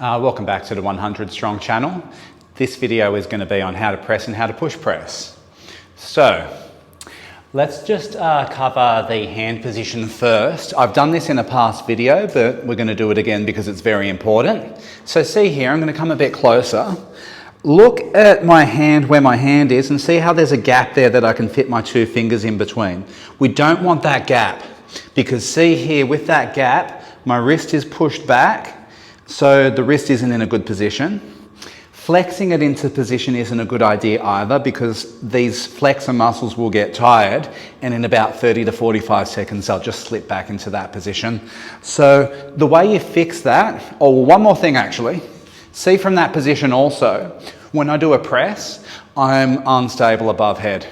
Welcome back to the 100 Strong channel. This video is going to be on how to press and how to push press. So let's just cover the hand position first. I've done this in a past video, but we're going to do it again because it's very important. So see here, I'm going to come a bit closer. Look at my hand, where my hand is, and see how there's a gap there that I can fit my two fingers in between. We don't want that gap because see here, with that gap, my wrist is pushed back. So the wrist isn't in a good position. Flexing it into position isn't a good idea either because these flexor muscles will get tired and in about 30 to 45 seconds they'll just slip back into that position. So the way you fix that, oh, one more thing actually, see from that position also, when I do a press, I'm unstable above head,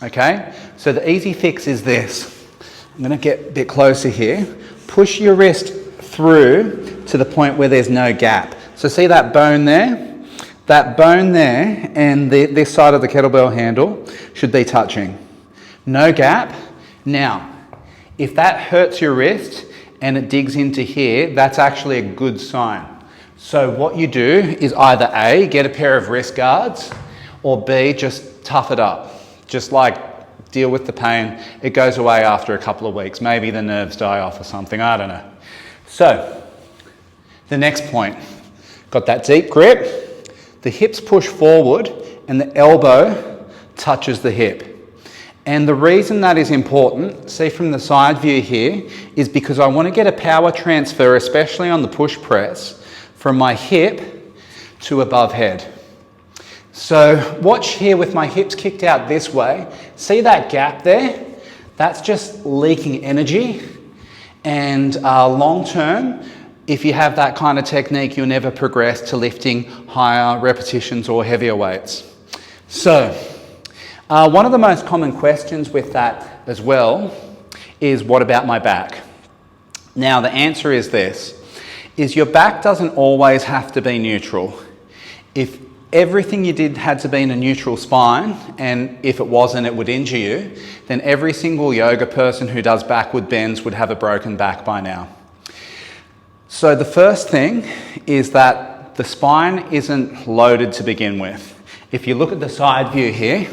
okay? So the easy fix is this. I'm gonna get a bit closer here. Push your wrist through to the point where there's no gap. So see that bone there? That bone there and this side of the kettlebell handle should be touching. No gap. Now, if that hurts your wrist and it digs into here, that's actually a good sign. So what you do is either A, get a pair of wrist guards, or B, just tough it up. Just like deal with the pain. It goes away after a couple of weeks. Maybe the nerves die off or something, I don't know. So, the next point, got that deep grip, the hips push forward and the elbow touches the hip. And the reason that is important, see from the side view here, is because I want to get a power transfer, especially on the push press, from my hip to above head. So watch here with my hips kicked out this way, see that gap there? That's just leaking energy. And long term, if you have that kind of technique, you'll never progress to lifting higher repetitions or heavier weights. So, one of the most common questions with that as well is, what about my back? Now, the answer is this, is your back doesn't always have to be neutral. If everything you did had to be in a neutral spine, and if it wasn't, it would injure you, then every single yoga person who does backward bends would have a broken back by now. So the first thing is that the spine isn't loaded to begin with. If you look at the side view here,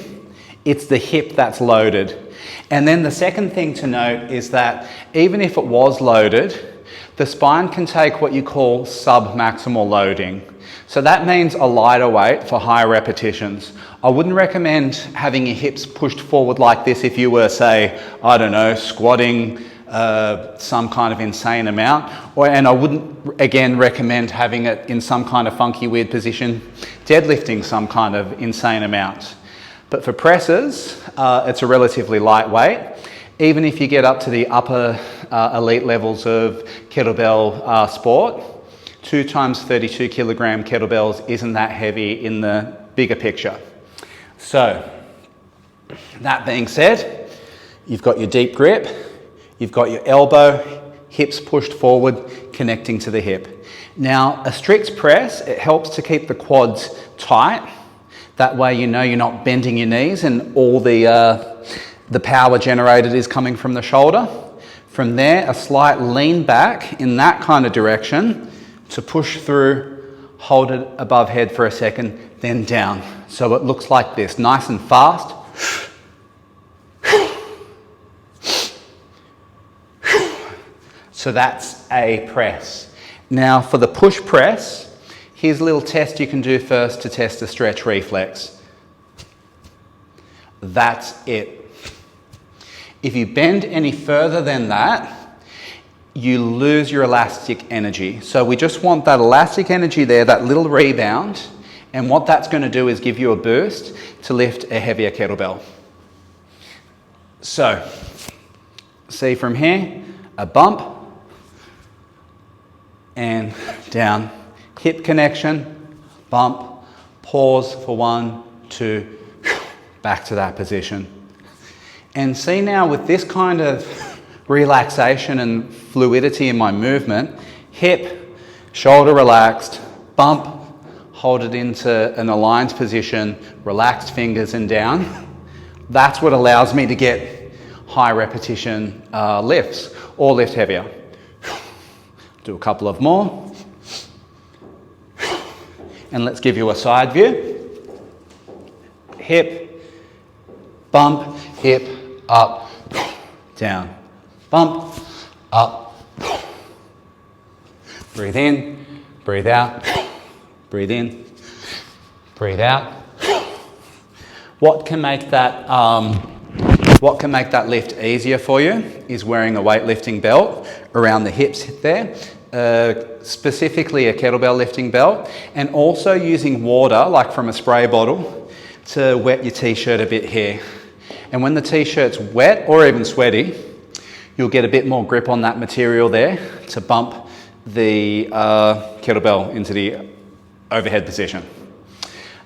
it's the hip that's loaded. And then the second thing to note is that even if it was loaded, the spine can take what you call sub-maximal loading. So that means a lighter weight for higher repetitions. I wouldn't recommend having your hips pushed forward like this if you were, say, I don't know, squatting some kind of insane amount. And I wouldn't, again, recommend having it in some kind of funky, weird position, deadlifting some kind of insane amount. But for presses, it's a relatively lightweight. Even if you get up to the upper elite levels of kettlebell sport, 2 times 32 kilogram kettlebells isn't that heavy in the bigger picture. So, that being said, you've got your deep grip, you've got your elbow, hips pushed forward, connecting to the hip. Now, a strict press, it helps to keep the quads tight. That way you know you're not bending your knees and all the power generated is coming from the shoulder. From there, a slight lean back in that kind of direction to push through, hold it above head for a second, then down. So it looks like this, nice and fast. So that's a press. Now for the push press, here's a little test you can do first to test the stretch reflex. That's it. If you bend any further than that, you lose your elastic energy. So we just want that elastic energy there, that little rebound, and what that's going to do is give you a boost to lift a heavier kettlebell. So, see from here, a bump, and down. Hip connection, bump, pause for 1, 2, back to that position. And see now with this kind of relaxation and fluidity in my movement, hip, shoulder relaxed, bump, hold it into an aligned position, relaxed fingers and down. That's what allows me to get high repetition lifts or lift heavier. Do a couple of more. And let's give you a side view. Hip, bump, hip, up, down, bump, up. Breathe in, breathe out, breathe in, breathe out. What can make that lift easier for you is wearing a weightlifting belt around the hips there, specifically a kettlebell lifting belt, and also using water, like from a spray bottle, to wet your t-shirt a bit here. And when the t-shirt's wet or even sweaty, you'll get a bit more grip on that material there to bump the kettlebell into the overhead position.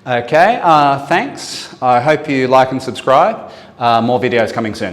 Okay, thanks. I hope you like and subscribe. More videos coming soon.